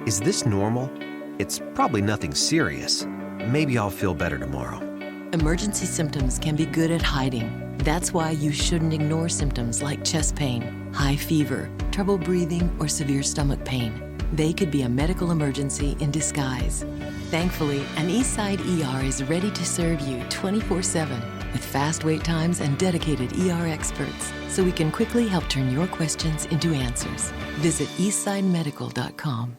Is this normal? It's probably nothing serious. Maybe I'll feel better tomorrow. Emergency symptoms can be good at hiding. That's why you shouldn't ignore symptoms like chest pain, high fever, trouble breathing, or severe stomach pain. They could be a medical emergency in disguise. Thankfully, an Eastside ER is ready to serve you 24/7 with fast wait times and dedicated ER experts, so we can quickly help turn your questions into answers. Visit eastsidemedical.com.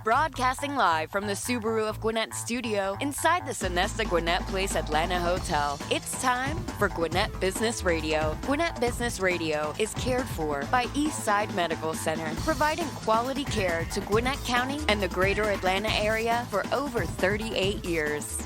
Broadcasting live from the Subaru of Gwinnett studio inside the Sonesta Gwinnett Place Atlanta Hotel. It's time for Gwinnett Business Radio. Gwinnett Business Radio is cared for by Eastside Medical Center, providing quality care to Gwinnett County and the greater Atlanta area for over 38 years.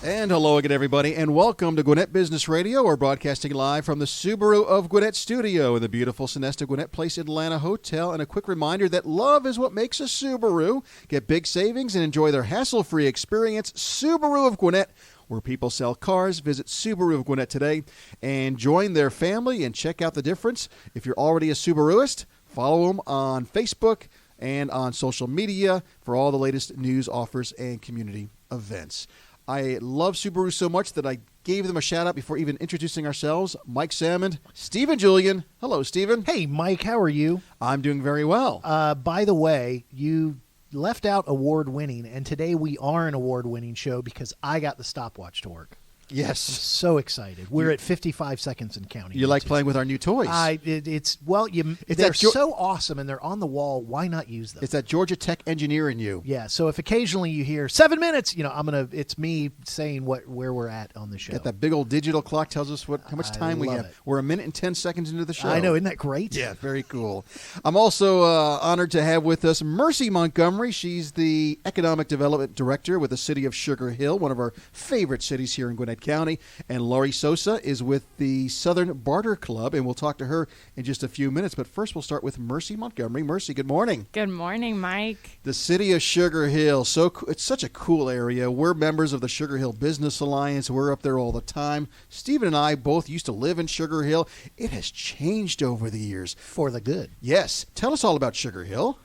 And hello again, everybody, and welcome to Gwinnett Business Radio. We're broadcasting live from the Subaru of Gwinnett studio in the beautiful Sonesta Gwinnett Place Atlanta Hotel. And a quick reminder that love is what makes a Subaru. Get big savings and enjoy their hassle-free experience. Subaru of Gwinnett, where people sell cars. Visit Subaru of Gwinnett today and join their family and check out the difference. If you're already a Subaruist, follow them on Facebook and on social media for all the latest news, offers, and community events. I love Subaru so much that I gave them a shout-out before even introducing ourselves. Mike Salmon, Stephen Julian. Hello, Stephen. Hey, Mike, how are you? I'm doing very well. By the way, you left out award-winning, and today we are an award-winning show because I got the stopwatch to work. Yes. I'm so excited. We're at 55 seconds and counting. You like playing with our new toys? They're so awesome, and they're on the wall. Why not use them? It's that Georgia Tech engineer in you. Yeah, so if occasionally you hear 7 minutes, it's me saying where we're at on the show. Got that big old digital clock tells us how much time we have. It. We're 1 minute and 10 seconds into the show. I know, isn't that great? Yeah, very cool. I'm also honored to have with us Mercy Montgomery. She's the Economic Development Director with the City of Sugar Hill, one of our favorite cities here in Gwinnett County. And Laurie Sossa is with the Southern Barter Club, and we'll talk to her in just a few minutes. But first, we'll start with Mercy Montgomery. Mercy, good morning. Good morning, Mike. The City of Sugar Hill, it's such a cool area. We're members of the Sugar Hill Business Alliance. We're up there all the time. Stephen and I both used to live in Sugar Hill. It has changed over the years. For the good. Yes. Tell us all about Sugar Hill.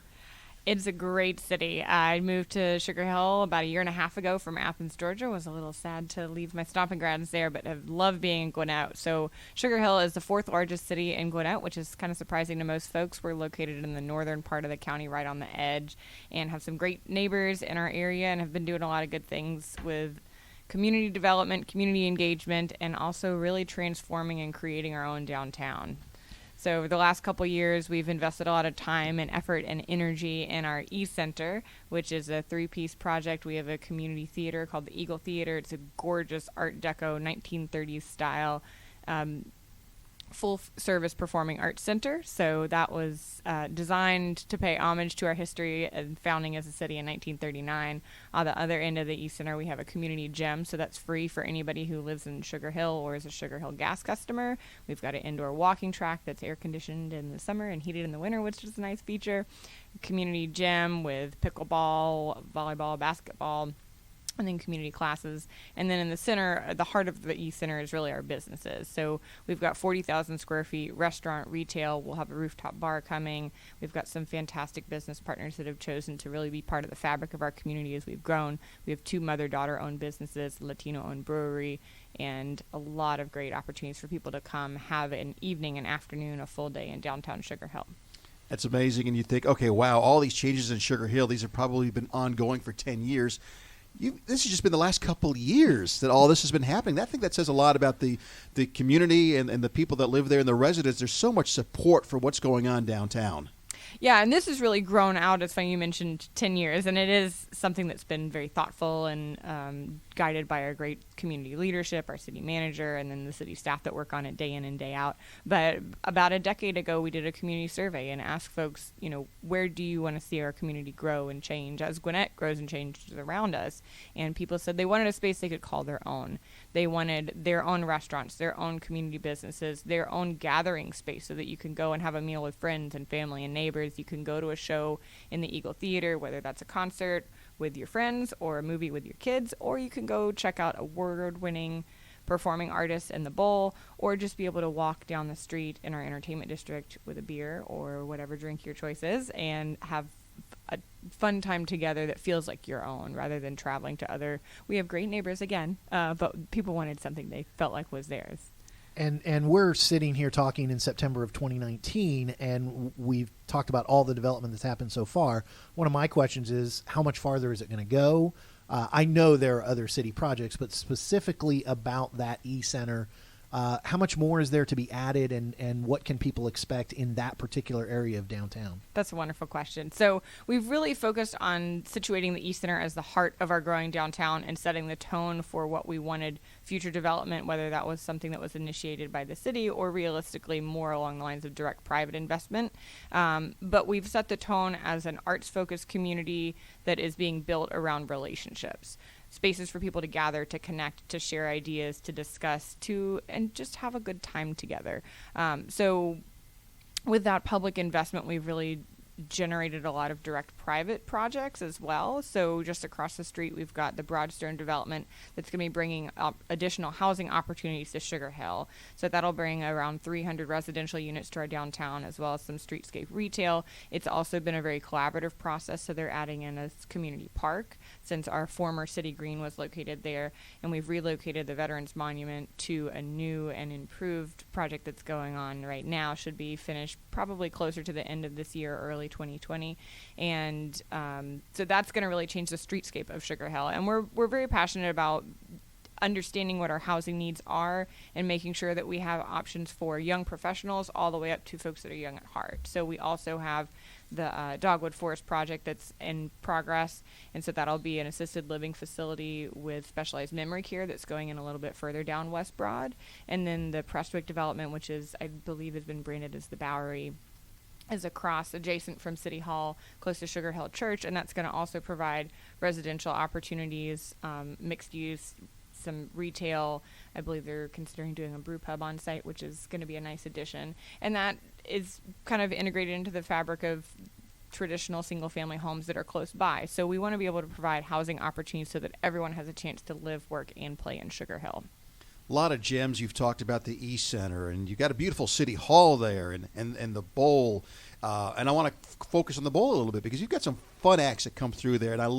It's a great city. I moved to Sugar Hill about 1.5 years ago from Athens, Georgia. Was a little sad to leave my stomping grounds there, but I love being in Gwinnett. So Sugar Hill is the 4th largest city in Gwinnett, which is kind of surprising to most folks. We're located in the northern part of the county, right on the edge, and have some great neighbors in our area and have been doing a lot of good things with community development, community engagement, and also really transforming and creating our own downtown. So over the last couple years, we've invested a lot of time and effort and energy in our E-Center, which is a 3-piece project. We have a community theater called the Eagle Theater. It's a gorgeous Art Deco 1930s style full-service performing arts center. So that was designed to pay homage to our history and founding as a city in 1939. On the other end of the East Center, we have a community gym, so that's free for anybody who lives in Sugar Hill or is a Sugar Hill gas customer. We've got an indoor walking track that's air-conditioned in the summer and heated in the winter, which is a nice feature. Community gym with pickleball, volleyball, basketball, and then community classes. And then in the center, the heart of the E-Center is really our businesses. So we've got 40,000 square feet, restaurant, retail. We'll have a rooftop bar coming. We've got some fantastic business partners that have chosen to really be part of the fabric of our community as we've grown. We have 2 mother-daughter-owned businesses, Latino-owned brewery, and a lot of great opportunities for people to come have an evening, an afternoon, a full day in downtown Sugar Hill. That's amazing. And you think, okay, wow, all these changes in Sugar Hill, these have probably been ongoing for 10 years. This has just been the last couple of years that all this has been happening. I think that says a lot about the community and the people that live there and the residents. There's so much support for what's going on downtown. Yeah, and this has really grown out. It's funny you mentioned 10 years, and it is something that's been very thoughtful and guided by our great community leadership, our city manager, and then the city staff that work on it day in and day out. But about a decade ago, we did a community survey and asked folks, where do you want to see our community grow and change as Gwinnett grows and changes around us? And people said they wanted a space they could call their own. They wanted their own restaurants, their own community businesses, their own gathering space so that you can go and have a meal with friends and family and neighbors. You can go to a show in the Eagle Theater, whether that's a concert with your friends or a movie with your kids, or you can go check out award-winning performing artists in the bowl, or just be able to walk down the street in our entertainment district with a beer or whatever drink your choice is and have a fun time together that feels like your own rather than traveling to other. We have great neighbors again, but people wanted something they felt like was theirs. And we're sitting here talking in September of 2019, and we've talked about all the development that's happened so far. One of my questions is, how much farther is it going to go? I know there are other city projects, but specifically about that e-center, how much more is there to be added, and what can people expect in that particular area of downtown? That's a wonderful question. So we've really focused on situating the e-center as the heart of our growing downtown and setting the tone for what we wanted future development, whether that was something that was initiated by the city or realistically more along the lines of direct private investment. But we've set the tone as an arts-focused community that is being built around relationships. Spaces for people to gather, to connect, to share ideas, to discuss, and just have a good time together. So with that public investment, we've really generated a lot of direct private projects as well. So just across the street, we've got the Broadstone development that's going to be bringing up additional housing opportunities to Sugar Hill. So that'll bring around 300 residential units to our downtown, as well as some streetscape retail. It's also been a very collaborative process, so they're adding in a community park since our former city green was located there, and we've relocated the Veterans Monument to a new and improved project that's going on right now. Should be finished probably closer to the end of this year, early 2020, and so that's going to really change the streetscape of Sugar Hill. And we're very passionate about understanding what our housing needs are and making sure that we have options for young professionals all the way up to folks that are young at heart. So we also have the Dogwood Forest project that's in progress, and so that'll be an assisted living facility with specialized memory care that's going in a little bit further down West Broad. And then the Prestwick development, which is, I believe, has been branded as the Bowery, is across adjacent from City Hall, close to Sugar Hill Church, and that's going to also provide residential opportunities, mixed use, some retail. I believe they're considering doing a brew pub on site, which is going to be a nice addition. And that is kind of integrated into the fabric of traditional single-family homes that are close by. So we want to be able to provide housing opportunities so that everyone has a chance to live, work, and play in Sugar Hill. A lot of gems. You've talked about the East Center, and you've got a beautiful City Hall there, and the bowl. And I want to focus on the bowl a little bit because you've got some fun acts that come through there. And I've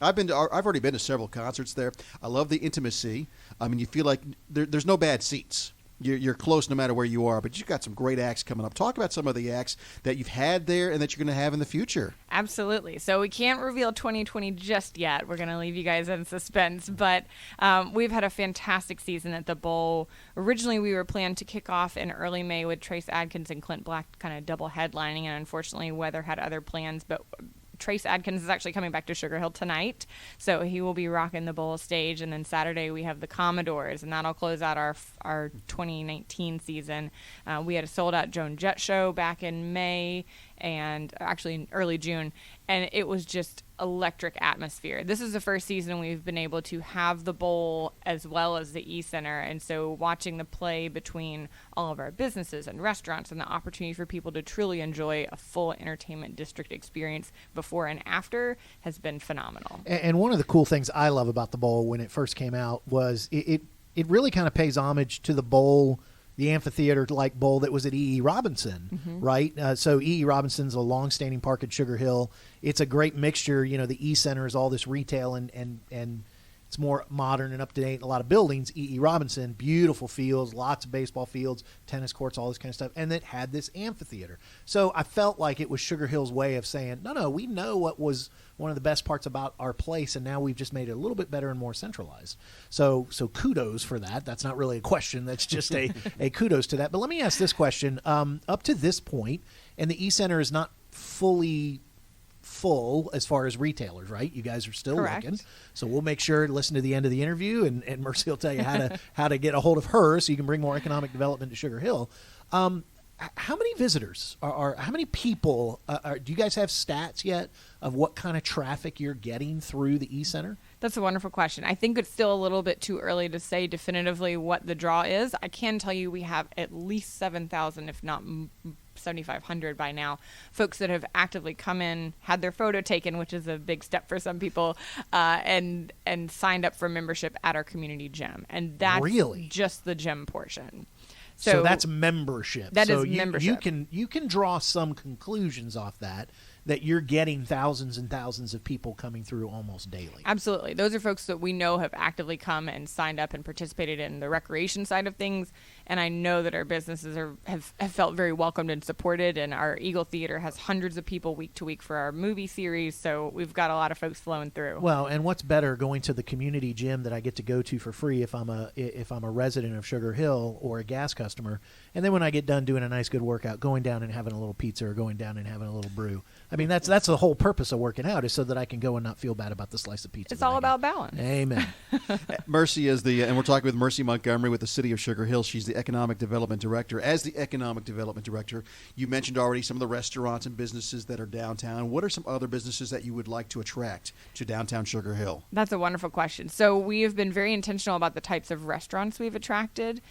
already been to several concerts there. I love the intimacy. I mean, you feel like there's no bad seats. You're close no matter where you are, but you've got some great acts coming up. Talk about some of the acts that you've had there and that you're going to have in the future. Absolutely. So we can't reveal 2020 just yet. We're going to leave you guys in suspense, but we've had a fantastic season at the Bowl. Originally, we were planned to kick off in early May with Trace Adkins and Clint Black kind of double headlining, and unfortunately, weather had other plans, but Trace Adkins is actually coming back to Sugar Hill tonight, so he will be rocking the Bowl stage. And then Saturday we have the Commodores, and that'll close out our 2019 season. We had a sold-out Joan Jett show back in May, and actually in early June, and it was just electric atmosphere. This is the first season we've been able to have the Bowl as well as the E-Center, and so watching the play between all of our businesses and restaurants and the opportunity for people to truly enjoy a full entertainment district experience before and after has been phenomenal. And one of the cool things I love about the Bowl when it first came out was it really kind of pays homage to the Bowl, the amphitheater-like bowl that was at E.E. Robinson, right? So E.E. Robinson's a long-standing park at Sugar Hill. It's a great mixture. You know, the E-Center is all this retail and it's more modern and up-to-date, a lot of buildings. E.E. Robinson, beautiful fields, lots of baseball fields, tennis courts, all this kind of stuff. And it had this amphitheater. So I felt like it was Sugar Hill's way of saying, no, we know what was one of the best parts about our place, and now we've just made it a little bit better and more centralized. So kudos for that. That's not really a question. That's just a kudos to that. But let me ask this question. Up to this point, and the E-Center is not fully full as far as retailers, right? You guys are still Correct. looking. So we'll make sure to listen to the end of the interview, and Mercy will tell you how to get a hold of her so you can bring more economic development to Sugar Hill. How many visitors how many people do you guys have stats yet of what kind of traffic you're getting through the E-Center? That's a wonderful question. I think it's still a little bit too early to say definitively what the draw is. I can tell you we have at least 7,000, if not 7,500 by now, folks that have actively come in, had their photo taken, which is a big step for some people, and signed up for membership at our community gym. And that's just the gym portion. So that's membership. That is membership. You can draw some conclusions off that you're getting thousands and thousands of people coming through almost daily. Absolutely. Those are folks that we know have actively come and signed up and participated in the recreation side of things. And I know that our businesses have felt very welcomed and supported. And our Eagle Theater has hundreds of people week to week for our movie series. So we've got a lot of folks flowing through. Well, and what's better, going to the community gym that I get to go to for free if I'm a resident of Sugar Hill or a gas customer, and then when I get done doing a nice good workout, going down and having a little pizza or going down and having a little brew. I mean, that's the whole purpose of working out, is so that I can go and not feel bad about the slice of pizza. It's all about balance. Amen. Mercy is and we're talking with Mercy Montgomery with the City of Sugar Hill. She's the Economic Development Director. As the Economic Development Director, you mentioned already some of the restaurants and businesses that are downtown. What are some other businesses that you would like to attract to downtown Sugar Hill? That's a wonderful question. So we have been very intentional about the types of restaurants we've attracted.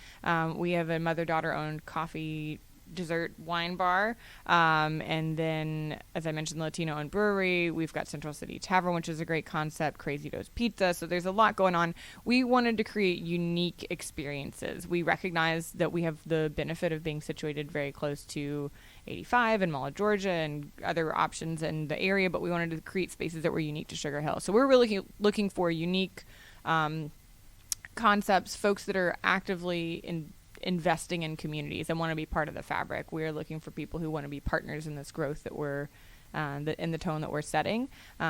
We have a mother-daughter-owned coffee, dessert, wine bar, and then, as I mentioned, the Latino-owned brewery. We've got Central City Tavern, which is a great concept, Crazy Do's Pizza. So there's a lot going on. We wanted to create unique experiences. We recognize that we have the benefit of being situated very close to 85 and Mall of Georgia and other options in the area, but we wanted to create spaces that were unique to Sugar Hill. So we're really looking for unique concepts, folks that are actively investing in communities and want to be part of the fabric. We're looking for people who want to be partners in this growth that we're in the tone that we're setting.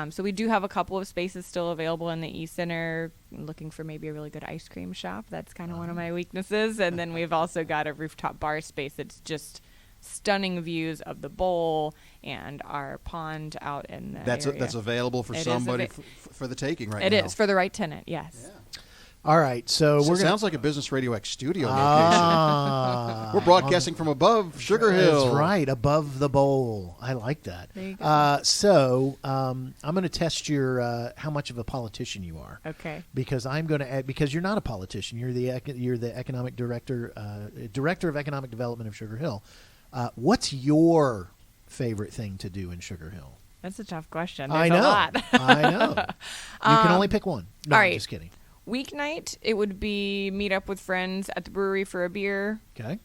So we do have a couple of spaces still available in the East Center. I'm looking for maybe a really good ice cream shop. That's kind of one of my weaknesses. And then we've also got a rooftop bar space that's just stunning views of the bowl and our pond out in the area. That's available for somebody for the taking right now. It is for the right tenant, yes. Yeah. All right, so sounds like a Business RadioX studio location. We're broadcasting from above Sugar Hill. That's right, above the bowl. I like that. There you go. I'm going to test your how much of a politician you are. Okay. Because because you're not a politician. You're the economic director of economic development of Sugar Hill. What's your favorite thing to do in Sugar Hill? That's a tough question. I There's know. a lot. I know. You can only pick one. No, all I'm right. just kidding. Weeknight, it would be meet up with friends at the brewery for a beer. Okay.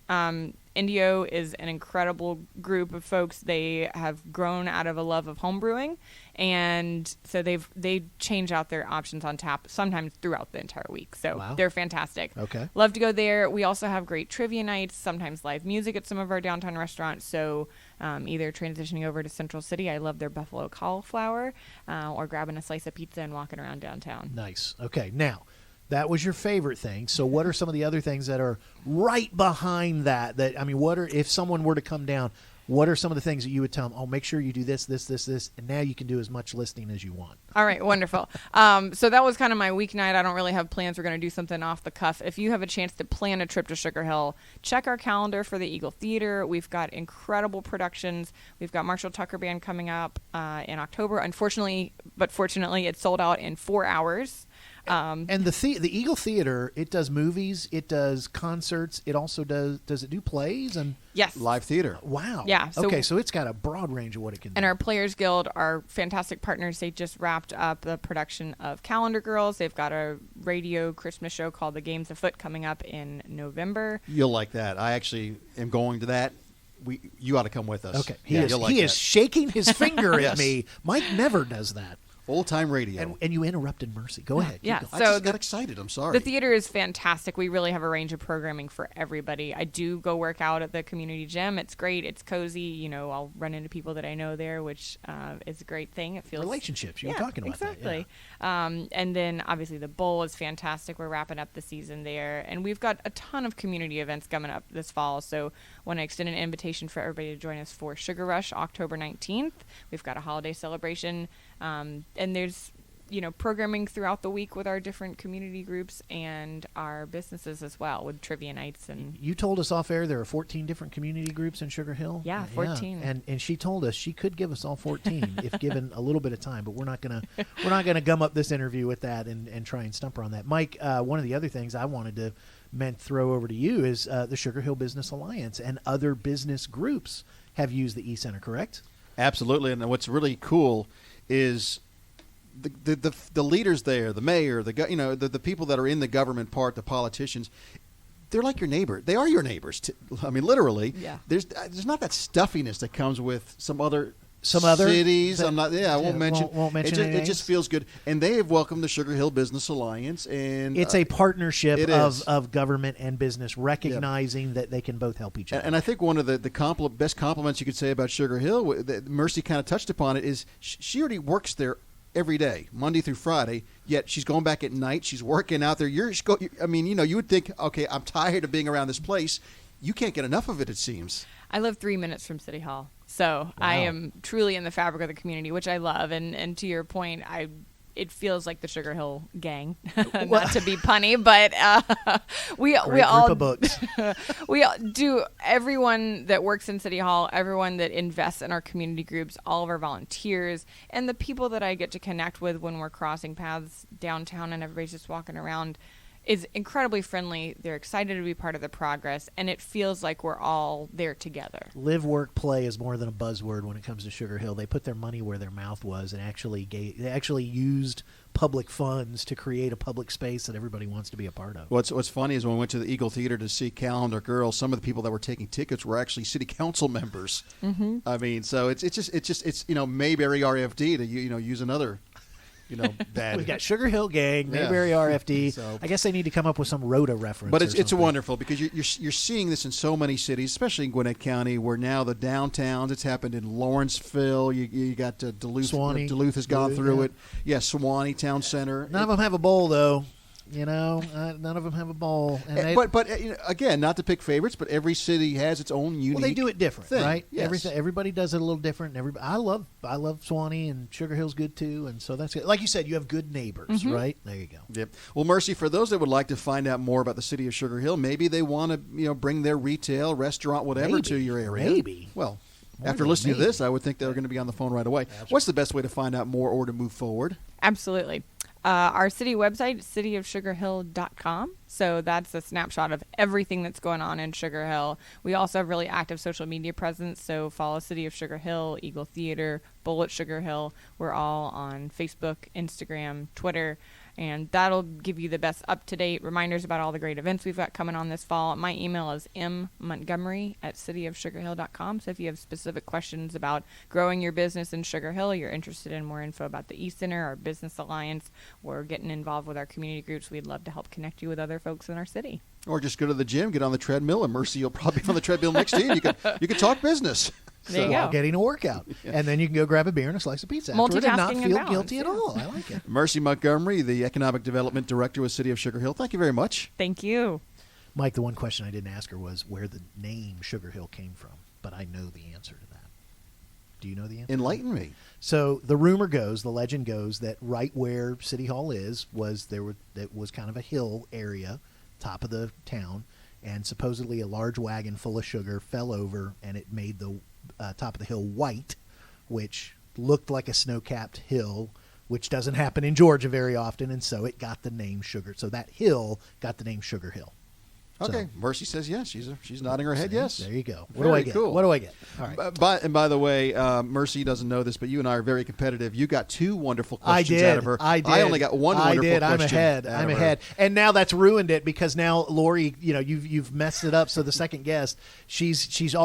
Indio is an incredible group of folks. They have grown out of a love of home brewing, and so they change out their options on tap sometimes throughout the entire week. So They're fantastic. Okay. Love to go there. We also have great trivia nights, sometimes live music at some of our downtown restaurants. So either transitioning over to Central City, I love their buffalo cauliflower, or grabbing a slice of pizza and walking around downtown. Nice. Okay. Now, that was your favorite thing. So what are some of the other things that are right behind that? If someone were to come down, what are some of the things that you would tell them? Oh, make sure you do this, and now you can do as much listening as you want. All right, wonderful. So that was kind of my weeknight. I don't really have plans. We're going to do something off the cuff. If you have a chance to plan a trip to Sugar Hill, check our calendar for the Eagle Theater. We've got incredible productions. We've got Marshall Tucker Band coming up in October. Unfortunately, but fortunately, it's sold out in 4 hours. And the Eagle Theater, it does movies, it does concerts, it also does it do plays and yes, live theater? Wow. Yeah. So it's got a broad range of what it can do. And our Players Guild are fantastic partners. They just wrapped up the production of Calendar Girls. They've got a radio Christmas show called The Games Afoot coming up in November. You'll like that. I actually am going to that. You ought to come with us. Okay. He is shaking his finger at me. Mike never does that. Old-time radio. And you interrupted Mercy. Go ahead. Yeah. I just got excited. I'm sorry. The theater is fantastic. We really have a range of programming for everybody. I do go work out at the community gym. It's great. It's cozy. I'll run into people that I know there, which is a great thing. It feels relationships. You were talking about exactly. that. Yeah. And then obviously the bowl is fantastic. We're wrapping up the season there, and we've got a ton of community events coming up this fall. So want to extend an invitation for everybody to join us for Sugar Rush, October 19th. We've got a holiday celebration. And there's programming throughout the week with our different community groups and our businesses as well with trivia nights. And you told us off air there are 14 different community groups in Sugar Hill. Yeah, 14. Yeah. And she told us she could give us all 14 if given a little bit of time, but we're not gonna gum up this interview with that and try and stump her on that. Mike, one of the other things I wanted to throw over to you is the Sugar Hill Business Alliance and other business groups have used the e-center, correct? Absolutely, and what's really cool is the leaders there, the mayor, the people that are in the government part, the politicians. They're like your neighbor. They are your neighbors. I mean, literally. Yeah. There's not that stuffiness that comes with some other cities. I won't mention. Won't mention it just feels good. And they have welcomed the Sugar Hill Business Alliance, and it's a partnership of government and business, recognizing that they can both help each other. And I think one of the best compliments you could say about Sugar Hill, that Mercy kind of touched upon it, is she already works there every day, Monday through Friday, yet she's going back at night. She's working out there. You would think, okay, I'm tired of being around this place. You can't get enough of it, it seems. I live 3 minutes from City Hall, so Wow. I am truly in the fabric of the community, which I love. And to your point, it feels like the Sugar Hill gang, not to be punny, but we all group of books. we all do. Everyone that works in City Hall, everyone that invests in our community groups, all of our volunteers, and the people that I get to connect with when we're crossing paths downtown and everybody's just walking around, is incredibly friendly. They're excited to be part of the progress, and it feels like we're all there together. Live, work, play is more than a buzzword when it comes to Sugar Hill. They put their money where their mouth was and they actually used public funds to create a public space that everybody wants to be a part of. What's funny is when we went to the Eagle Theater to see Calendar Girls, some of the people that were taking tickets were actually city council members. Mm-hmm. I mean, so it's Mayberry RFD to use another. Bad. We've got Sugar Hill Gang, Mayberry RFD. So, I guess they need to come up with some Rhoda reference. But it's wonderful because you're seeing this in so many cities, especially in Gwinnett County, where now the downtowns. It's happened in Lawrenceville. You got Duluth. Swanee. Duluth has gone through it. Yeah, Swanee Town Center. None of them have a bowl though. None of them have a bowl. And but again, not to pick favorites, but every city has its own unique. Well, they do it different, thing. Right? Yes. Everybody does it a little different. I love Swanee, and Sugar Hill's good too, and so that's good. Like you said, you have good neighbors, right? There you go. Yep. Well, Mercy, for those that would like to find out more about the city of Sugar Hill, maybe they want to bring their retail, restaurant, whatever to your area. Maybe. Well, after listening to this, I would think they're going to be on the phone right away. Absolutely. What's the best way to find out more or to move forward? Absolutely. Our city website is cityofsugarhill.com. So that's a snapshot of everything that's going on in Sugar Hill. We also have really active social media presence. So follow City of Sugar Hill, Eagle Theater, Bullet Sugar Hill. We're all on Facebook, Instagram, Twitter. And that'll give you the best up-to-date reminders about all the great events we've got coming on this fall. My email is mmontgomery@cityofsugarhill.com. So if you have specific questions about growing your business in Sugar Hill, you're interested in more info about the E-Center, our Business Alliance, or getting involved with our community groups, we'd love to help connect you with other folks in our city. Or just go to the gym, get on the treadmill, and Mercy, you'll probably be on the treadmill next to you. You can talk business. There you go. While getting a workout. And then you can go grab a beer and a slice of pizza afterward and not Multitasking feel and guilty balance, at all. I like it. Mercy Montgomery, the Economic Development Director with City of Sugar Hill. Thank you very much. Thank you. Mike, the one question I didn't ask her was where the name Sugar Hill came from, but I know the answer to that. Do you know the answer? Enlighten me. So the rumor goes, the legend goes, that right where City Hall is it was kind of a hill area, top of the town, and supposedly a large wagon full of sugar fell over and it made the top of the hill white, which looked like a snow-capped hill, which doesn't happen in Georgia very often, and so it got the name Sugar. So that hill got the name Sugar Hill. Okay, So, Mercy says yes. She's nodding her head yes. There you go. Very What do I get? cool. What do I get? All right. And by the way, Mercy doesn't know this, but you and I are very competitive. You got two wonderful I questions did. out of her. I did. I only got one wonderful question. I'm ahead. out of I'm her. ahead. And now that's ruined it because now Laurie, you've messed it up. So the second guest,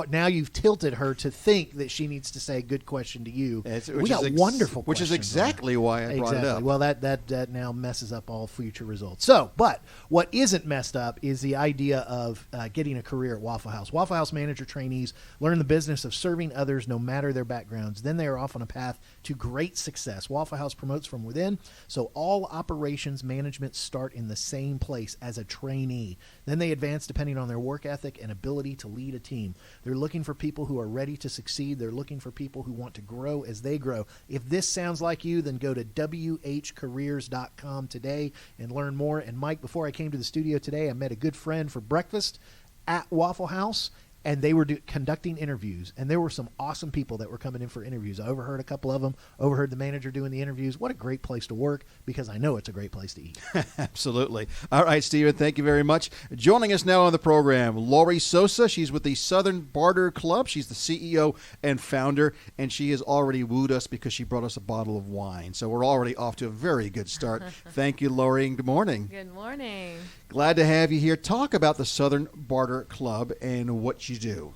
now you've tilted her to think that she needs to say good question to you. We got wonderful which is questions exactly why I brought it up. Well, that now messes up all future results. So, but what isn't messed up is the idea idea of getting a career at Waffle House. Waffle House manager trainees learn the business of serving others no matter their backgrounds. Then they are off on a path to great success. Waffle House promotes from within, so all operations management start in the same place as a trainee. Then they advance depending on their work ethic and ability to lead a team. They're looking for people who are ready to succeed. They're looking for people who want to grow as they grow. If this sounds like you, then go to whcareers.com today and learn more. And Mike, before I came to the studio today, I met a good friend for breakfast at Waffle House, and they were conducting interviews, and there were some awesome people that were coming in for interviews. I overheard a couple of them, overheard the manager doing the interviews. What a great place to work, because I know it's a great place to eat. Absolutely. All right, Stephen, thank you very much. Joining us now on the program, Laurie Sossa. She's with the Southern Barter Club. She's the CEO and founder, and she has already wooed us because she brought us a bottle of wine. So we're already off to a very good start. Thank you, Laurie, and good morning. Good morning. Glad to have you here. Talk about the Southern Barter Club and what you do.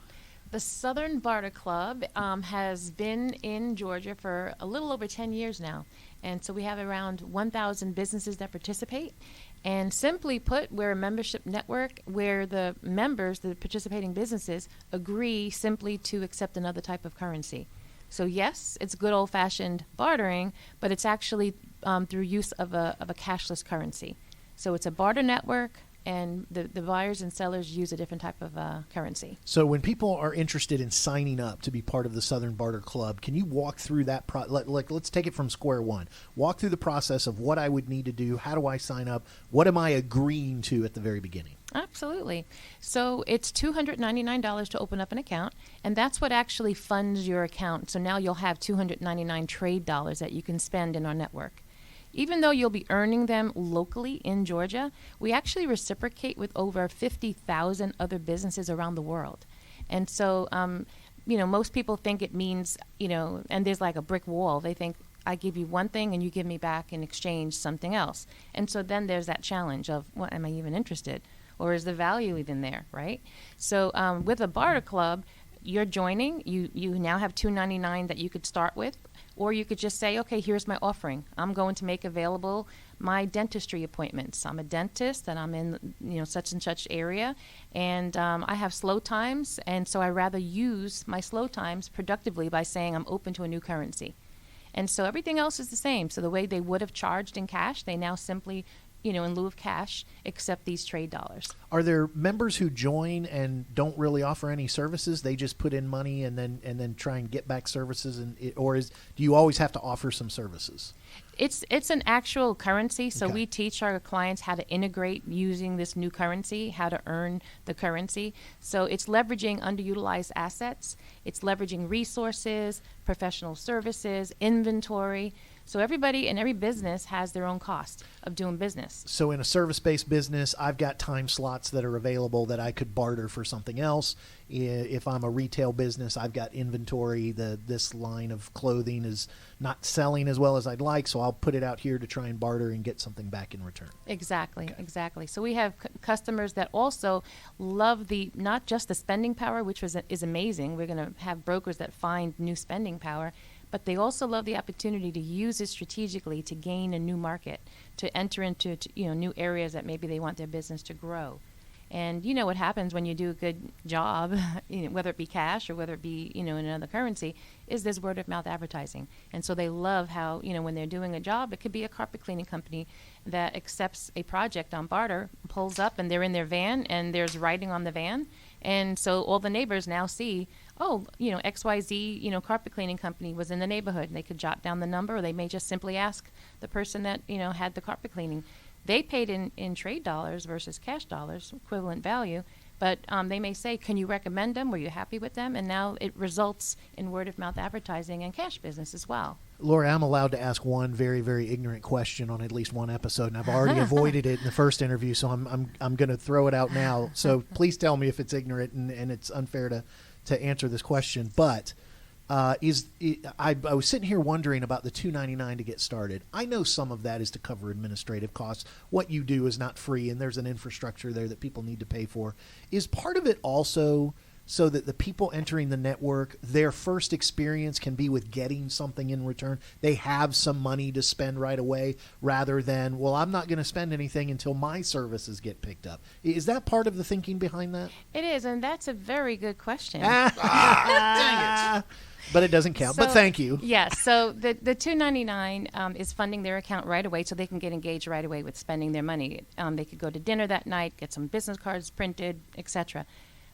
The Southern Barter Club has been in Georgia for a little over 10 years now. And so we have around 1,000 businesses that participate. And simply put, we're a membership network where the members, the participating businesses, agree simply to accept another type of currency. So yes, it's good old-fashioned bartering, but it's actually through use of a cashless currency. So it's a barter network, and the buyers and sellers use a different type of currency. So when people are interested in signing up to be part of the Southern Barter Club, can you walk through that let's take it from square one. Walk through the process of what I would need to do. How do I sign up? What am I agreeing to at the very beginning? Absolutely. So it's $299 to open up an account, and that's what actually funds your account. So now you'll have $299 trade dollars that you can spend in our network. Even though you'll be earning them locally in Georgia, we actually reciprocate with over 50,000 other businesses around the world. And so, most people think it means, and there's like a brick wall. They think, I give you one thing and you give me back in exchange something else. And so then there's that challenge of, what, am I even interested? Or is the value even there, right? So with a barter club, you're joining. You now have $299 that you could start with. Or you could just say, okay, here's my offering. I'm going to make available my dentistry appointments. I'm a dentist, and I'm in such and such area, and I have slow times, and so I rather use my slow times productively by saying I'm open to a new currency. And so everything else is the same. So the way they would have charged in cash, they now simply, in lieu of cash, accept these trade dollars. Are there members who join and don't really offer any services? They just put in money and then try and get back services, do you always have to offer some services? It's an actual currency, so Okay. we teach our clients how to integrate using this new currency, how to earn the currency. So it's leveraging underutilized assets, it's leveraging resources, professional services, inventory. So everybody in every business has their own cost of doing business. So in a service-based business, I've got time slots that are available that I could barter for something else. If I'm a retail business, I've got inventory. This line of clothing is not selling as well as I'd like, so I'll put it out here to try and barter and get something back in return. Exactly. So we have customers that also love not just the spending power, which is amazing. We're going to have brokers that find new spending power, but they also love the opportunity to use it strategically to gain a new market, to enter into new areas that maybe they want their business to grow. And you know what happens when you do a good job, whether it be cash or whether it be in another currency, is there's word of mouth advertising. And so they love how when they're doing a job, it could be a carpet cleaning company that accepts a project on barter, pulls up, and they're in their van, and there's writing on the van, and so all the neighbors now see, XYZ carpet cleaning company was in the neighborhood, and they could jot down the number, or they may just simply ask the person that had the carpet cleaning. They paid in trade dollars versus cash dollars, equivalent value, but they may say, can you recommend them? Were you happy with them? And now it results in word-of-mouth advertising and cash business as well. Laura, I'm allowed to ask one very, very ignorant question on at least one episode, and I've already avoided it in the first interview, so I'm going to throw it out now. So please tell me if it's ignorant and it's unfair to answer this question. But I was sitting here wondering about the $299 to get started. I know some of that is to cover administrative costs. What you do is not free, and there's an infrastructure there that people need to pay for. Is part of it also so that the people entering the network, their first experience can be with getting something in return. They have some money to spend right away rather than, well, I'm not going to spend anything until my services get picked up. Is that part of the thinking behind that? It is, and that's a very good question. Dang it. But it doesn't count. But thank you. Yes. So the $2.99 is funding their account right away, so they can get engaged right away with spending their money. They could go to dinner that night, get some business cards printed, etc.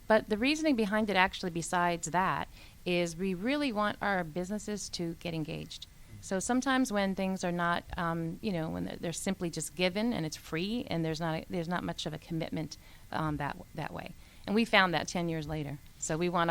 But the reasoning behind it, actually, besides that, is we really want our businesses to get engaged. So sometimes when things are not, when they're simply just given and it's free, and there's not much of a commitment that way. And we found that 10 years later. So we want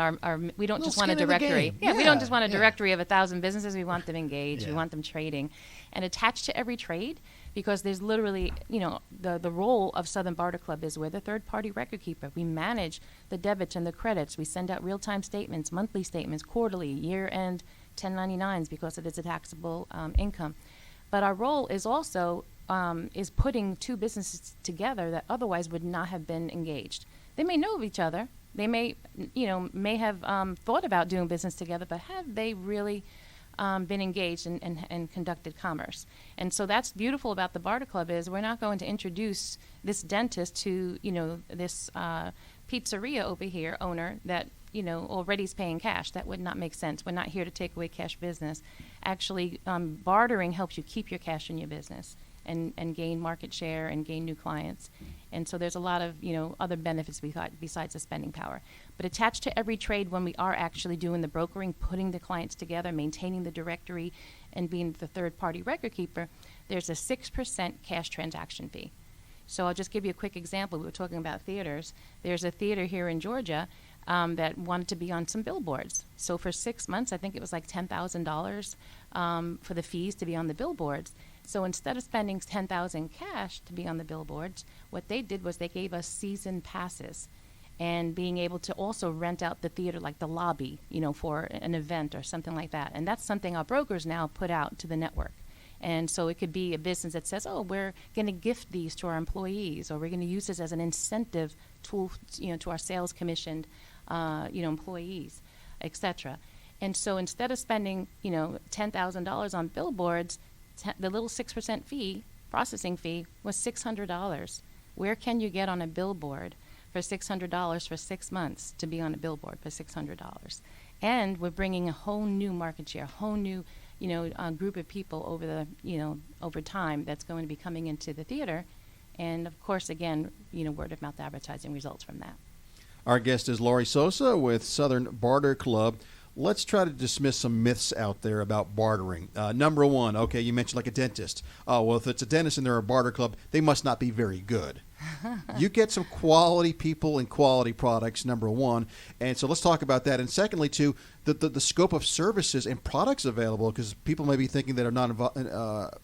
we don't just want a directory. Yeah, we don't just want a directory of 1,000 businesses. We want them engaged. We want them trading. And attached to every trade, because there's literally, the role of Southern Barter Club is we're the third-party record keeper. We manage the debits and the credits. We send out real-time statements, monthly statements, quarterly, year-end 1099s, because it is a taxable income. But our role is also is putting two businesses together that otherwise would not have been engaged. They may know of each other. They may have thought about doing business together, but have they really been engaged and conducted commerce? And so that's beautiful about the Barter Club is we're not going to introduce this dentist to, this pizzeria over here owner that, already is paying cash. That would not make sense. We're not here to take away cash business. Actually, bartering helps you keep your cash in your business and gain market share and gain new clients. And so there's a lot of, other benefits besides the spending power. But attached to every trade, when we are actually doing the brokering, putting the clients together, maintaining the directory, and being the third-party record keeper, there's a 6% cash transaction fee. So I'll just give you a quick example. We were talking about theaters. There's a theater here in Georgia that wanted to be on some billboards. So for 6 months, I think it was like $10,000 for the fees to be on the billboards. So instead of spending $10,000 cash to be on the billboards, what they did was they gave us season passes and being able to also rent out the theater, like the lobby, for an event or something like that. And that's something our brokers now put out to the network. And so it could be a business that says, oh, we're going to gift these to our employees, or we're going to use this as an incentive tool, to our sales commissioned, employees, etc. And so instead of spending, $10,000 on billboards, the little 6% fee, processing fee, was $600. Where can you get on a billboard for $600 for 6 months to be on a billboard for $600? And we're bringing a whole new market share, a whole new, group of people over time that's going to be coming into the theater. And of course, again, word of mouth advertising results from that. Our guest is Laurie Sossa with Southern Barter Club. Let's try to dismiss some myths out there about bartering. Number one, okay, you mentioned like a dentist. Oh, well, if it's a dentist and they're a barter club, they must not be very good. You get some quality people and quality products, number one. And so let's talk about that. And secondly, too, the scope of services and products available, because people may be thinking that are not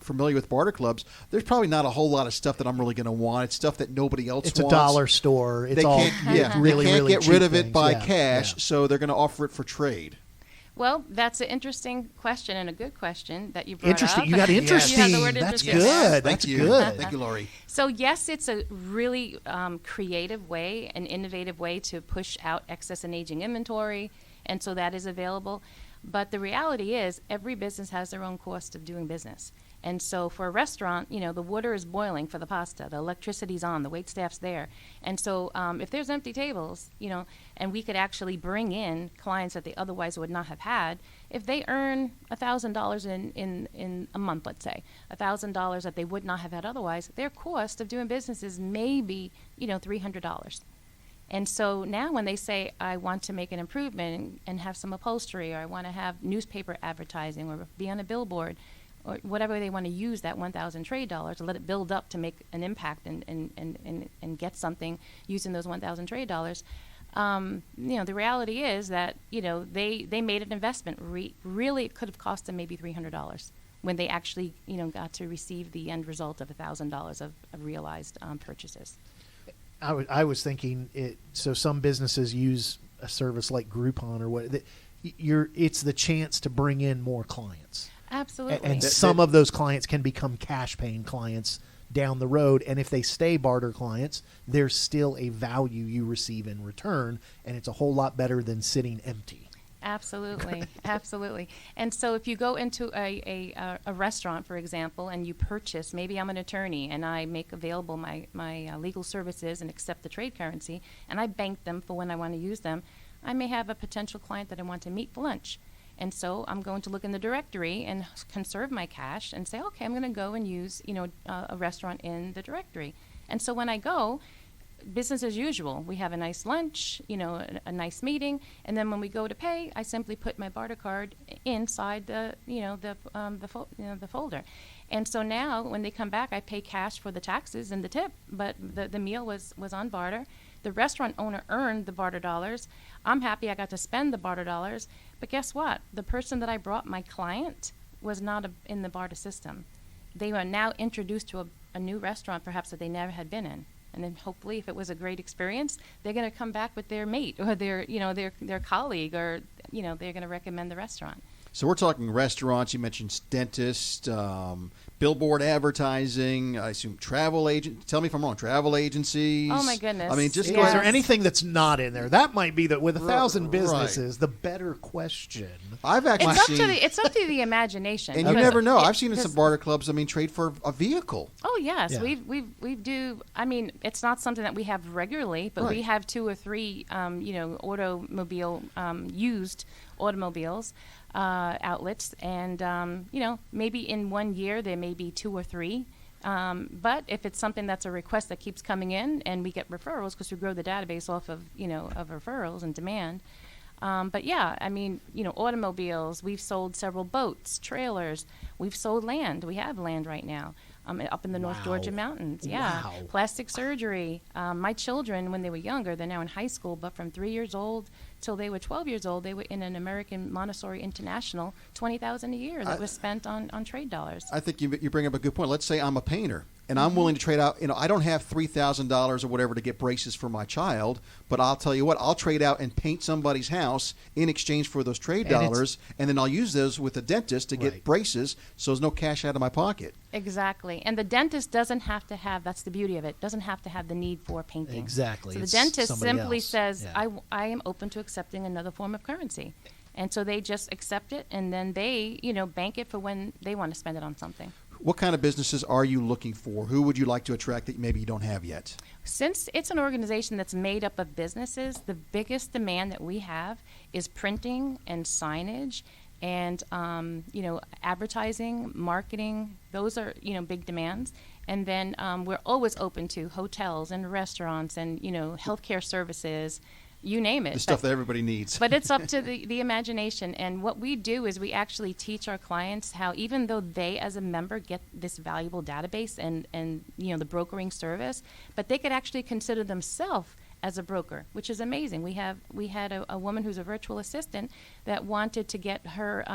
familiar with barter clubs. There's probably not a whole lot of stuff that I'm really going to want. It's stuff that nobody else wants. It's a dollar store. It's they all really, really get rid of it things. by cash, so they're going to offer it for trade. Well, that's an interesting question and a good question that you brought interesting. up. You got interesting. You have the word That's interesting. good. Thank That's you. good. Thank you, Laurie. So yes, it's a really creative way, an innovative way to push out excess and aging inventory, and so that is available. But the reality is every business has their own cost of doing business. And so for a restaurant, the water is boiling for the pasta, the electricity's on, the waitstaff's there. And so if there's empty tables, and we could actually bring in clients that they otherwise would not have had, if they earn $1,000 in a month, let's say, $1,000 that they would not have had otherwise, their cost of doing business is maybe, $300. And so now when they say, I want to make an improvement and have some upholstery, or I want to have newspaper advertising or be on a billboard, or whatever they want to use that 1,000 trade dollars to let it build up to make an impact and get something using those 1,000 trade dollars. The reality is that, they made an investment. Really, it could have cost them maybe $300 when they actually, got to receive the end result of $1,000 of realized purchases. I was thinking so some businesses use a service like Groupon or what. It's the chance to bring in more clients. Absolutely. And some of those clients can become cash paying clients down the road. And if they stay barter clients, there's still a value you receive in return, and it's a whole lot better than sitting empty. Absolutely, absolutely. And so if you go into a restaurant, for example, and you purchase, maybe I'm an attorney and I make available my legal services and accept the trade currency, and I bank them for when I want to use them, I may have a potential client that I want to meet for lunch. And so I'm going to look in the directory and conserve my cash and say, okay, I'm going to go and use, a restaurant in the directory. And so when I go, business as usual. We have a nice lunch, a nice meeting, and then when we go to pay, I simply put my barter card inside the folder. And so now when they come back, I pay cash for the taxes and the tip, but the meal was on barter. The restaurant owner earned the barter dollars. I'm happy I got to spend the barter dollars, but guess what? The person that I brought, my client, was not in the barter system. They were now introduced to a new restaurant, perhaps that they never had been in. And then hopefully, if it was a great experience, they're going to come back with their mate or their colleague, or they're going to recommend the restaurant. So we're talking restaurants. You mentioned dentists, billboard advertising. I assume travel agent. Tell me if I'm wrong. Travel agencies. Oh my goodness! I mean, just Is there anything that's not in there? That might be with 1,000 businesses. Right. The better question. I've actually it's up to the imagination. And you never know. I've seen in some barter clubs. I mean, trade for a vehicle. Oh yes, Yeah. we do. I mean, it's not something that we have regularly, but we have 2 or 3 automobile used automobiles outlets, and maybe in 1 year there may be 2 or 3. But if it's something that's a request that keeps coming in, and we get referrals because we grow the database off of of referrals and demand. But yeah, I mean, automobiles. We've sold several boats, trailers. We've sold land. We have land right now. Up in the North Georgia mountains. Yeah. Wow. Plastic surgery. My children, when they were younger, they're now in high school, but from 3 years old till they were 12 years old, they were in an American Montessori International, $20,000 a year that was spent on trade dollars. I think you bring up a good point. Let's say I'm a painter, and I'm willing to trade out. I don't have $3,000 or whatever to get braces for my child, but I'll tell you what, I'll trade out and paint somebody's house in exchange for those trade dollars, and then I'll use those with a dentist to get braces, so there's no cash out of my pocket. Exactly. And the dentist doesn't have to have, that's the beauty of it, doesn't have to have the need for painting. Exactly. So the It's dentist somebody simply else. says, Yeah. I am open to accepting another form of currency. And so they just accept it, and then they, bank it for when they want to spend it on something. What kind of businesses are you looking for? Who would you like to attract that maybe you don't have yet? Since it's an organization that's made up of businesses, the biggest demand that we have is printing and signage and, advertising, marketing. Those are, big demands. And then we're always open to hotels and restaurants and, healthcare services, you name it. The stuff that everybody needs. But it's up to the imagination. And what we do is we actually teach our clients how, even though they as a member get this valuable database and the brokering service, but they could actually consider themselves as a broker, which is amazing. We had a woman who's a virtual assistant that wanted to get her,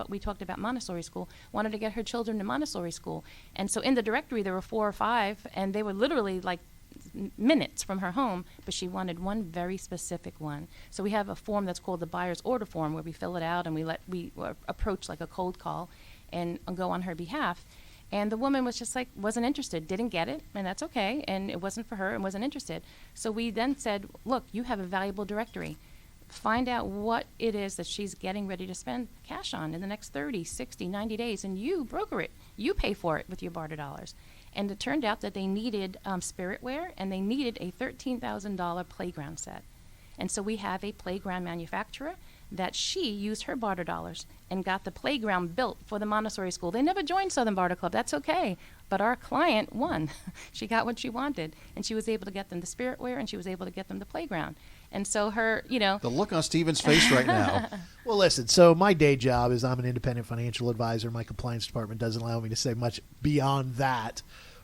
we talked about Montessori school, wanted to get her children to Montessori school. And so in the directory there were 4 or 5, and they were literally like minutes from her home, but she wanted one very specific one. So we have a form that's called the buyer's order form, where we fill it out and we approach like a cold call and go on her behalf. And the woman was just wasn't interested, didn't get it, and that's okay, and it wasn't for her and wasn't interested. So we then said, look, you have a valuable directory. Find out what it is that she's getting ready to spend cash on in the next 30, 60, 90 days, and you broker it. You pay for it with your barter dollars. And it turned out that they needed spiritware, and they needed a $13,000 playground set. And so we have a playground manufacturer that she used her barter dollars and got the playground built for the Montessori school. They never joined Southern Barter Club. That's okay. But our client won. She got what she wanted, and she was able to get them the spiritware, and she was able to get them the playground. And so her, The look on Steven's face right now. Well, listen, so my day job is I'm an independent financial advisor. My compliance department doesn't allow me to say much beyond that.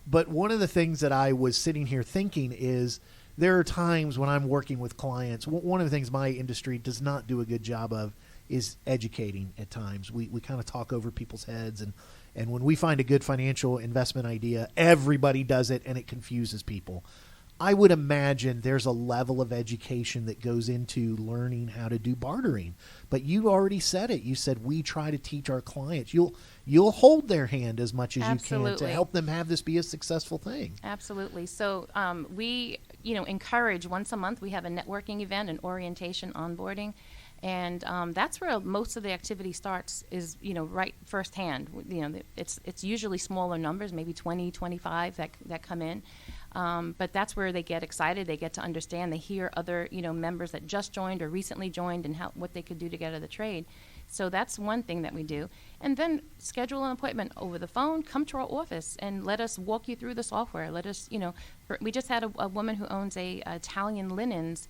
But one of the things that I was sitting here thinking is there are times when I'm working with clients. One of the things my industry does not do a good job of is educating at times. We kind of talk over people's heads, and when we find a good financial investment idea, everybody does it, and it confuses people. I would imagine there's a level of education that goes into learning how to do bartering. But you already said it. You said we try to teach our clients. You'll hold their hand as much as you can to help them have this be a successful thing. Absolutely. So we, encourage once a month. We have a networking event, an orientation, onboarding. And that's where most of the activity starts is, right firsthand. It's usually smaller numbers, maybe 20, 25 that come in. But that's where they get excited. They get to understand. They hear other, members that just joined or recently joined and what they could do to get out of the trade. So that's one thing that we do. And then schedule an appointment over the phone. Come to our office and let us walk you through the software. Let us, we just had a woman who owns a Italian linens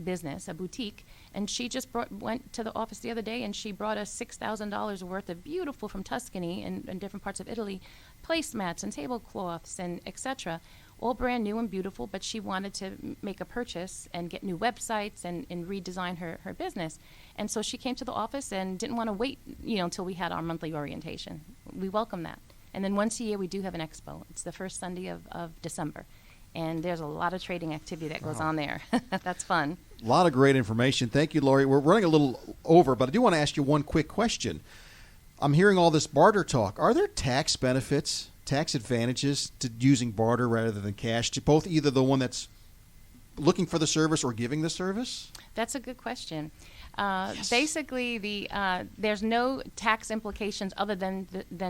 business, a boutique, and she just went to the office the other day and she brought us $6,000 worth of beautiful from Tuscany and different parts of Italy placemats and tablecloths and etc. All brand new and beautiful, but she wanted to make a purchase and get new websites and redesign her business. And so she came to the office and didn't want to wait, until we had our monthly orientation. We welcome that. And then once a year we do have an expo. It's the first Sunday of December. And there's a lot of trading activity that goes on there. That's fun. A lot of great information. Thank you, Laurie. We're running a little over, but I do want to ask you one quick question. I'm hearing all this barter talk. Are there tax benefits, tax advantages to using barter rather than cash, to both either the one that's looking for the service or giving the service? That's a good question. Basically, there's no tax implications other than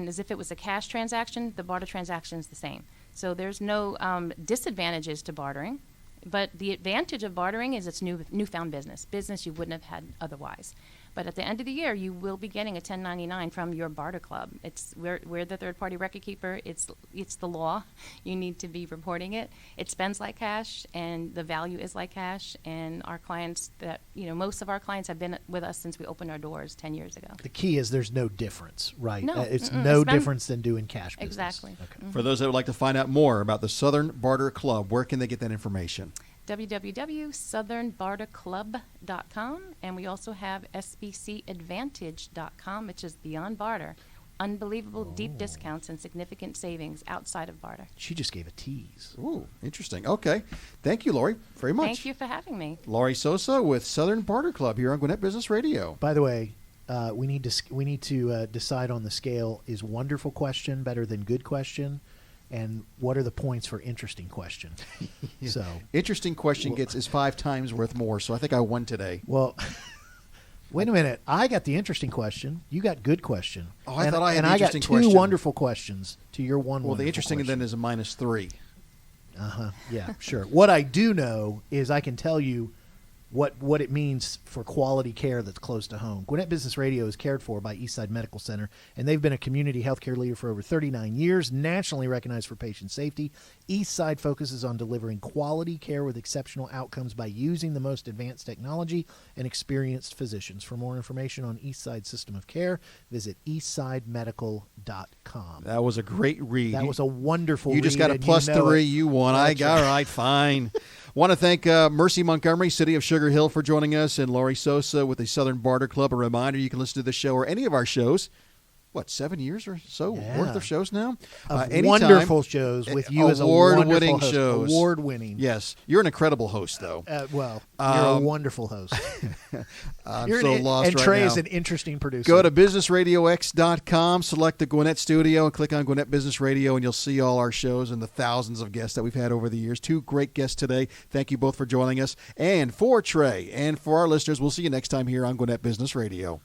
as if it was a cash transaction. The barter transaction is the same. So there's no disadvantages to bartering, but the advantage of bartering is it's newfound business you wouldn't have had otherwise. But at the end of the year, you will be getting a 1099 from your barter club. We're the third-party record keeper. It's the law. You need to be reporting it. It spends like cash, and the value is like cash. And our clients most of our clients have been with us since we opened our doors 10 years ago. The key is there's no difference, right? No, it's no difference than doing cash business. Exactly. Okay. Mm-hmm. For those that would like to find out more about the Southern Barter Club, where can they get that information? www.southernbarterclub.com, and we also have sbcadvantage.com, which is beyond barter. Unbelievable deep discounts and significant savings outside of barter. She just gave a tease. Ooh, interesting. Okay. Thank you, Laurie, very much. Thank you for having me. Laurie Sossa with Southern Barter Club here on Gwinnett Business Radio. By the way, we need to decide on the scale. Is wonderful question better than good question? And what are the points for interesting question? So interesting question is 5 times worth more. So I think I won today. Well, wait a minute. I got the interesting question. You got good question. Oh, I thought I had the interesting question. And I got 2 wonderful questions to your one. Well, the interesting question. then is a -3. Yeah, sure. What I do know is I can tell you what it means for quality care that's close to home. Gwinnett Business Radio is cared for by Eastside Medical Center, and they've been a community healthcare leader for over 39 years, nationally recognized for patient safety. Eastside focuses on delivering quality care with exceptional outcomes by using the most advanced technology and experienced physicians. For more information on Eastside's system of care, visit eastsidemedical.com. That was a great read. That was a wonderful read. You just got a +3. You won. All right, fine. Want to thank Mercy Montgomery, City of Sugar Hill, for joining us, and Laurie Sossa with the Southern Barter Club. A reminder, you can listen to this show or any of our shows. 7 years or so worth of shows now? Wonderful shows with you as a award-winning host. shows. Award-winning. Yes. You're an incredible host, though. You're a wonderful host. I'm so lost and right Trey now. is an interesting producer. Go to businessradiox.com, select the Gwinnett Studio, and click on Gwinnett Business Radio, and you'll see all our shows and the thousands of guests that we've had over the years. 2 great guests today. Thank you both for joining us. And for Trey and for our listeners, we'll see you next time here on Gwinnett Business Radio.